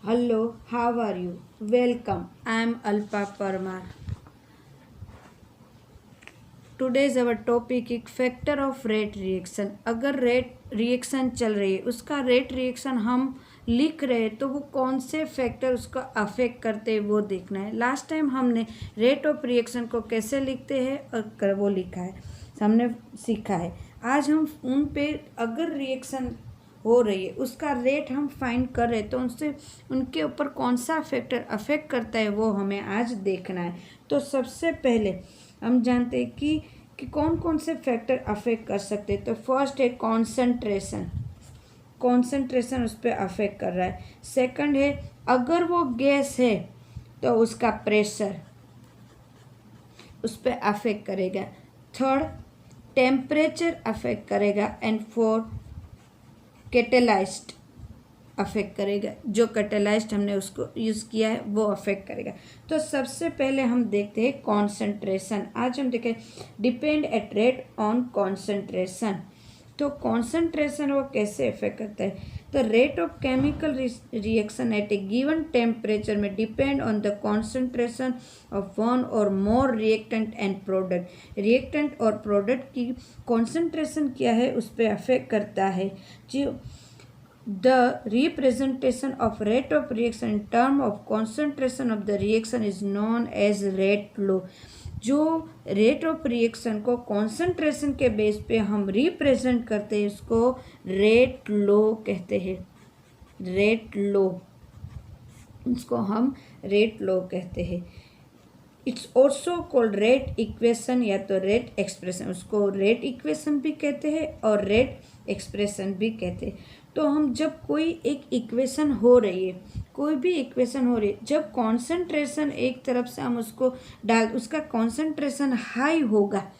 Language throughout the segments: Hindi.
Hello, how are you? Welcome. I am Alpa Parmar. Today's our topic is factor of rate reaction. अगर रेट रिएक्शन चल रही है, उसका रेट रिएक्शन हम लिख रहे हैं तो वो कौन से फैक्टर उसको अफेक्ट करते हैं वो देखना है। लास्ट टाइम हमने रेट ऑफ रिएक्शन को कैसे लिखते हैं और वो लिखा है, हमने सीखा है। आज हम उन पे अगर रिएक्शन हो रही है उसका रेट हम फाइंड कर रहे हैं तो उनसे उनके ऊपर कौन सा फैक्टर अफेक्ट करता है वो हमें आज देखना है। तो सबसे पहले हम जानते हैं कि कौन कौन से फैक्टर अफेक्ट कर सकते हैं। तो फर्स्ट है कॉन्सेंट्रेशन, कॉन्सेंट्रेशन उस पर अफेक्ट कर रहा है। सेकंड है अगर वो गैस है तो उसका प्रेशर उस पर अफेक्ट करेगा। थर्ड टेम्परेचर अफेक्ट करेगा। एंड फोर्थ कैटेलाइज्ड अफेक्ट करेगा, जो कैटेलाइज्ड हमने उसको यूज़ किया है वो अफेक्ट करेगा। तो सबसे पहले हम देखते हैं कॉन्सेंट्रेशन। आज हम देखें depend at rate on concentration. तो कॉन्सेंट्रेशन वो कैसे अफेक्ट करता है। तो rate of chemical reaction at a given temperature में depend on the concentration of one और more reactant and product. Reactant और प्रोडक्ट की कॉन्सेंट्रेशन क्या है उस पर अफेक्ट करता है। जो the representation of rate of reaction in term of concentration of the reaction is known as rate law। जो रेट ऑफ रिएक्शन को कॉन्सेंट्रेशन के बेस पे हम रिप्रेजेंट करते हैं उसको रेट लो कहते हैं। रेट लो, उसको हम रेट लो कहते हैं। It's also called rate equation या तो रेट एक्सप्रेशन। उसको रेट इक्वेशन भी कहते हैं और रेट एक्सप्रेशन भी कहते हैं। तो हम जब कोई एक इक्वेशन हो रही है, कोई भी इक्वेशन हो रही है, जब कॉन्सेंट्रेशन एक तरफ से हम उसको उसका कॉन्सेंट्रेशन हाई होगा,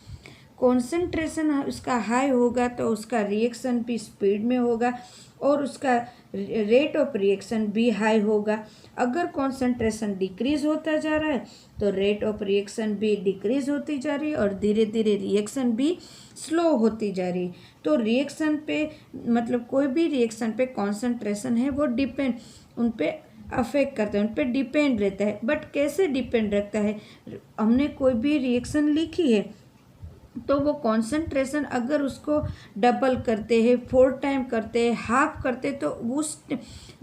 कॉन्सेंट्रेशन उसका हाई होगा तो उसका रिएक्शन भी स्पीड में होगा और उसका रेट ऑफ रिएक्शन भी हाई होगा। अगर कॉन्सेंट्रेशन डिक्रीज होता जा रहा है तो रेट ऑफ रिएक्शन भी डिक्रीज होती जा रही है और धीरे धीरे रिएक्शन भी स्लो होती जा रही है। तो रिएक्शन पे मतलब कोई भी रिएक्शन पे कॉन्सेंट्रेशन है वो डिपेंड उन पे अफेक्ट करता है, उन पे डिपेंड रहता है। बट कैसे डिपेंड रखता है, हमने कोई भी रिएक्शन लिखी है तो वो कॉन्सेंट्रेशन अगर उसको डबल करते हैं, 4 टाइम करते हैं, हाफ करते हैं, तो उस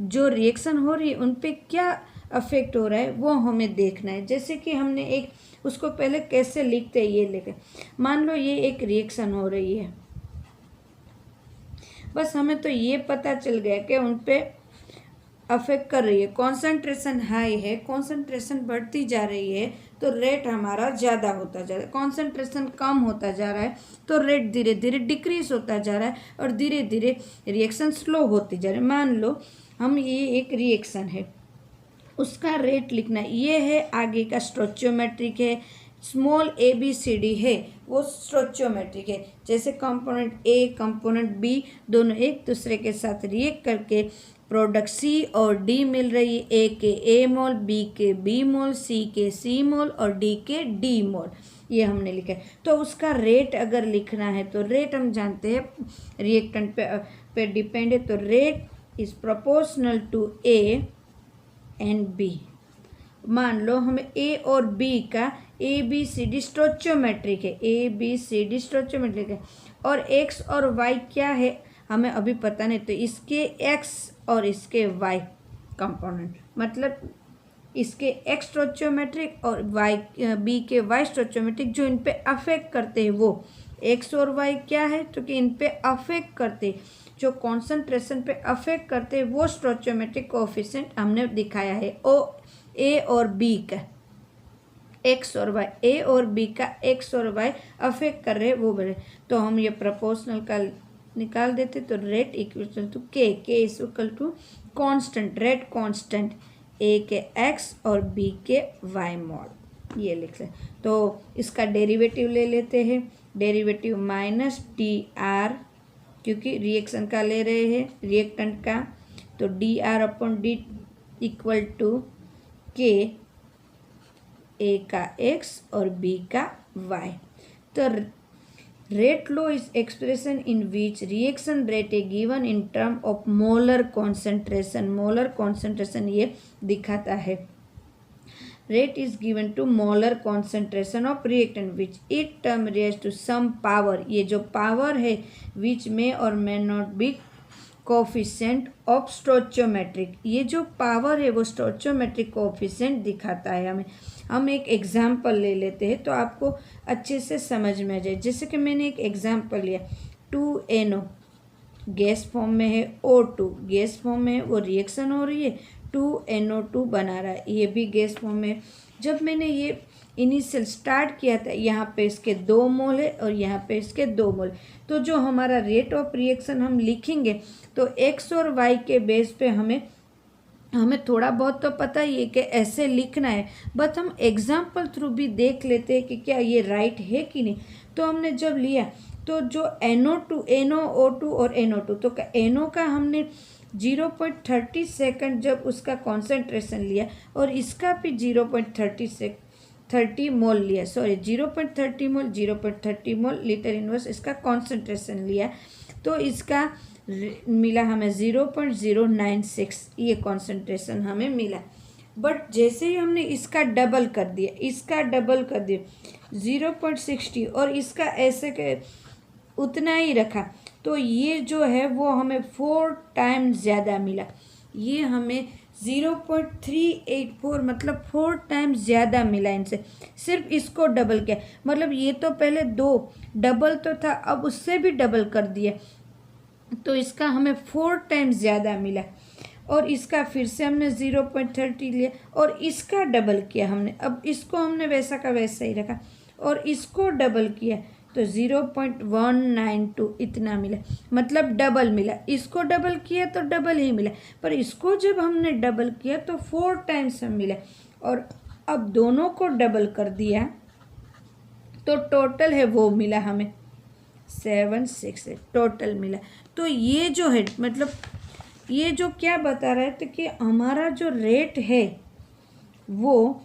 जो रिएक्शन हो रही है उन पे क्या अफेक्ट हो रहा है वो हमें देखना है। जैसे कि हमने एक उसको पहले कैसे लिखते हैं ये लेकर, मान लो ये एक रिएक्शन हो रही है, बस हमें तो ये पता चल गया कि उन पे अफेक्ट कर रही है। कॉन्सेंट्रेशन हाई है, कॉन्सेंट्रेशन बढ़ती जा रही है तो रेट हमारा ज़्यादा होता जा रहा है। कॉन्सेंट्रेशन कम होता जा रहा है तो रेट धीरे धीरे डिक्रीज होता जा रहा है और धीरे धीरे रिएक्शन स्लो होती जा रही है। मान लो हम ये एक रिएक्शन है, उसका रेट लिखना है। ये है आगे का स्टोइचियोमेट्रिक है, small A B C D है वो स्टोइचियोमेट्रिक है। जैसे कंपोनेंट ए कंपोनेंट बी दोनों एक दूसरे के साथ रिएक्ट करके प्रोडक्ट सी और डी मिल रही है। ए के ए मोल, बी के बी मोल, सी के सी मोल और डी के डी मोल, ये हमने लिखा है। तो उसका रेट अगर लिखना है तो रेट हम जानते हैं रिएक्टेंट पे डिपेंड है। तो rate is proportional to A and B. मान लो हमें ए और बी का ए बी सी डी स्टोइचियोमेट्रिक है, ए बी सी डी स्टोइचियोमेट्रिक है और एक्स और वाई क्या है हमें अभी पता नहीं। तो इसके एक्स और इसके वाई कंपोनेंट, मतलब इसके एक्स स्टोइचियोमेट्रिक और वाई बी के वाई स्टोइचियोमेट्रिक, जो इन पे अफेक्ट करते हैं वो एक्स और वाई क्या है तो कि इन पे अफेक्ट करते, जो कॉन्सेंट्रेशन पे अफेक्ट करते हैं वो स्टोइचियोमेट्रिक कोएफिशिएंट हमने दिखाया है। ओ ए और बी का एक्स और वाई, ए और बी का एक्स और वाई अफेक्ट कर रहे वो बड़े, तो हम ये प्रोपोर्शनल का निकाल देते। तो rate equal to K, K is equal to constant, rate constant a K x और बी के वाई मॉड, ये लिख लें। तो इसका डेरिवेटिव ले लेते हैं, डेरिवेटिव माइनस डी आर, क्योंकि रिएक्शन का ले रहे हैं रिएक्टेंट का, तो D R upon D equal to K A का एक्स और बी का वाई। तो rate law is expression in which reaction rate a given in term of molar concentration. Molar concentration ये दिखाता है। Rate is given to molar concentration of reactant which it term reacts to some power. ये जो पावर है विच मे और may not be coefficient of stoichiometric, ये जो पावर है वो स्टोइचियोमेट्रिक कोफिशिएंट दिखाता है हमें। हम एक एग्जाम्पल ले लेते हैं तो आपको अच्छे से समझ में आ जाए। जैसे कि मैंने एक एग्जाम्पल लिया, 2NO गैस फॉर्म में है, O2 गैस फॉर्म में है, वो रिएक्शन हो रही है, 2NO2 बना रहा है, ये भी गैस फॉर्म में है। जब मैंने ये इनिशियल स्टार्ट किया था, यहाँ पे इसके 2 मोल है और यहाँ पे इसके 2 मोल, तो जो हमारा रेट ऑफ रिएक्शन हम लिखेंगे तो x और y के बेस पे हमें थोड़ा बहुत तो पता ही है कि ऐसे लिखना है, बट हम एग्जाम्पल थ्रू भी देख लेते हैं कि क्या ये राइट है कि नहीं। तो हमने जब लिया तो जो NO2 NO2 और NO2, तो NO का हमने 0.30 सेकंड जब उसका कॉन्सेंट्रेशन लिया और इसका भी 0.30 मोल लिया, सॉरी 0.30 मोल लीटर इनवर्स इसका कॉन्सेंट्रेशन लिया, तो इसका मिला हमें 0.096, ये कॉन्सेंट्रेशन हमें मिला। बट जैसे ही हमने इसका डबल कर दिया 0.60 और इसका ऐसे के उतना ही रखा, तो ये जो है वो हमें 4 टाइम ज़्यादा मिला। ये हमें 0.384 मतलब 4 टाइम ज़्यादा मिला इनसे। सिर्फ इसको डबल किया, मतलब ये तो पहले 2 डबल तो था, अब उससे भी डबल कर दिया, तो इसका हमें 4 टाइम ज़्यादा मिला। और इसका फिर से हमने 0.30 लिया और इसका डबल किया हमने, अब इसको हमने वैसा का वैसा ही रखा और इसको डबल किया तो 0.192 इतना मिला, मतलब डबल मिला। इसको डबल किया तो डबल ही मिला, पर इसको जब हमने डबल किया तो 4 टाइम्स हम मिला। और अब दोनों को डबल कर दिया तो टोटल है वो मिला हमें 768 टोटल मिला। तो ये जो है मतलब ये जो क्या बता रहा है, तो कि हमारा जो रेट है वो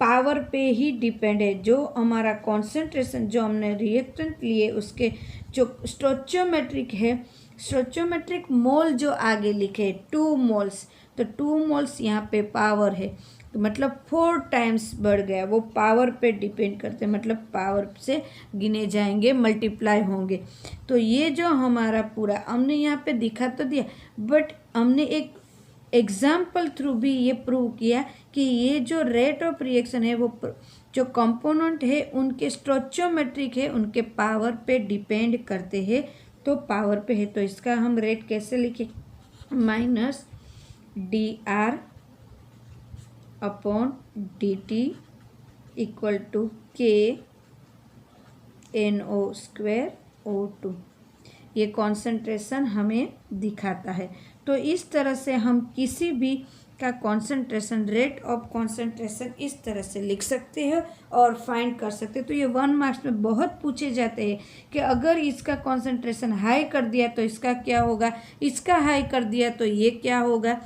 पावर पे ही डिपेंड है। जो हमारा कॉन्सेंट्रेशन जो हमने रिएक्टेंट लिए उसके जो स्टोइचियोमेट्रिक है, स्टोइचियोमेट्रिक मोल जो आगे लिखे 2 मोल्स, तो 2 मोल्स यहाँ पे पावर है, तो मतलब 4 टाइम्स बढ़ गया। वो पावर पे डिपेंड करते हैं, मतलब पावर से गिने जाएंगे, मल्टीप्लाई होंगे। तो ये जो हमारा पूरा हमने यहाँ पे दिखा तो दिया, बट हमने एक एग्जाम्पल थ्रू भी ये प्रूव किया कि ये जो रेट ऑफ रिएक्शन है वो जो कंपोनेंट है उनके स्टोइचियोमेट्रिक है, उनके पावर पे डिपेंड करते हैं। तो पावर पे है तो इसका हम रेट कैसे लिखे, -dr upon dt equal to KNO² O2, ये कॉन्सेंट्रेशन हमें दिखाता है। तो इस तरह से हम किसी भी का कॉन्सेंट्रेशन, रेट ऑफ कॉन्सेंट्रेशन इस तरह से लिख सकते हैं और फाइंड कर सकते हैं। तो ये 1 मार्क्स में बहुत पूछे जाते हैं कि अगर इसका कॉन्सेंट्रेशन हाई कर दिया तो इसका क्या होगा, इसका हाई कर दिया तो ये क्या होगा।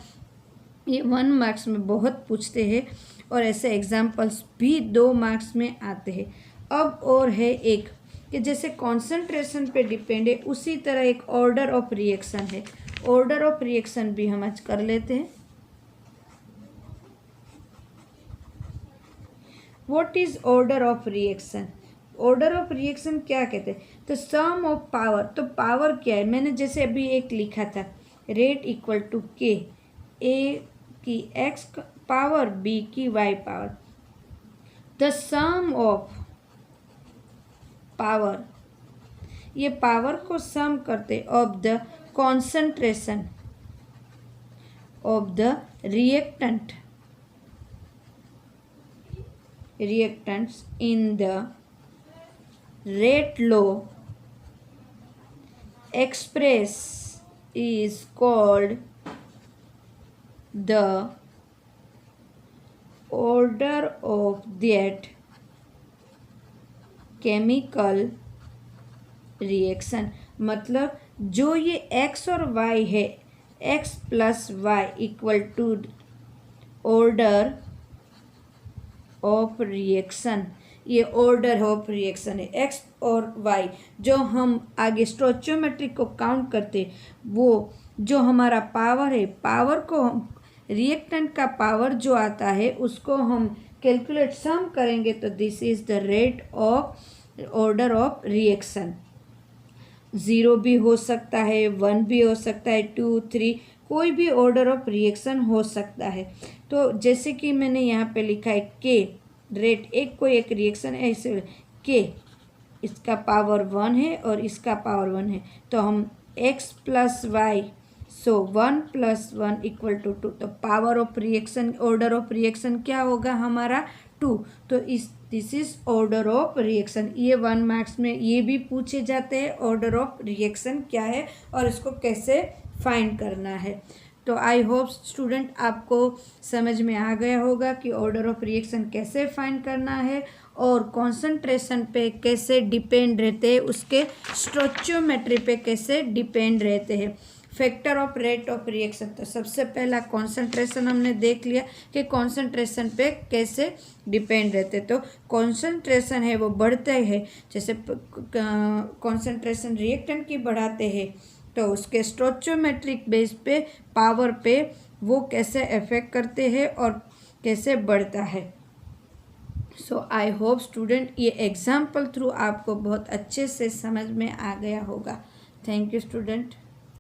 ये 1 मार्क्स में बहुत पूछते हैं और ऐसे एग्जाम्पल्स भी 2 मार्क्स में आते हैं। अब और है एक कि जैसे कॉन्सेंट्रेशन पे डिपेंड है, उसी तरह एक ऑर्डर ऑफ रिएक्शन है। ऑर्डर ऑफ रिएक्शन भी हम आज कर लेते हैं। What is order of reaction, order of reaction क्या कहते हैं, तो सम ऑफ पावर। तो पावर क्या है, मैंने जैसे अभी एक लिखा था, rate equal to K, A की x पावर B की y power, the sum of power, ये पावर को सम करते of the concentration of the reactants in the rate law express is called the order of that chemical reaction। मतलब जो ये x और y है, x plus y equal to order of reaction, ये ऑर्डर ऑफ रिएक्शन है। एक्स और वाई जो हम आगे स्टोइचियोमेट्री को काउंट करते, वो जो हमारा पावर है, पावर को हम रिएक्टेंट का पावर जो आता है उसको हम कैलकुलेट सम करेंगे तो this is the rate of order of reaction. 0 भी हो सकता है, 1 भी हो सकता है, 2, 3, कोई भी ऑर्डर ऑफ रिएक्शन हो सकता है। तो जैसे कि मैंने यहाँ पे लिखा है के रेट, एक कोई एक रिएक्शन है ऐसे के, इसका पावर 1 है और इसका पावर 1 है, तो हम x प्लस वाई, सो 1 + 1 = 2, तो power of reaction, order of reaction क्या होगा हमारा 2। तो this is order of reaction. ये 1 मार्क्स में ये भी पूछे जाते हैं ऑर्डर ऑफ रिएक्शन क्या है और इसको कैसे फाइंड करना है। तो आई होप स्टूडेंट आपको समझ में आ गया होगा कि ऑर्डर ऑफ रिएक्शन कैसे फाइंड करना है और कॉन्सेंट्रेशन पे कैसे डिपेंड रहते हैं, उसके स्टोइचियोमेट्री पे कैसे डिपेंड रहते हैं। Factor of rate of reaction, तो सबसे पहला कॉन्सेंट्रेशन हमने देख लिया कि कॉन्सेंट्रेशन पे कैसे डिपेंड रहते। तो कॉन्सेंट्रेशन है वो बढ़ते हैं, जैसे कॉन्सेंट्रेशन रिएक्टेंट की बढ़ाते हैं तो उसके स्टोइचियोमेट्रिक बेस पे पावर पे वो कैसे अफेक्ट करते हैं और कैसे बढ़ता है। सो आई होप स्टूडेंट ये एग्जाम्पल थ्रू आपको बहुत अच्छे से समझ में आ गया होगा। Thank you student.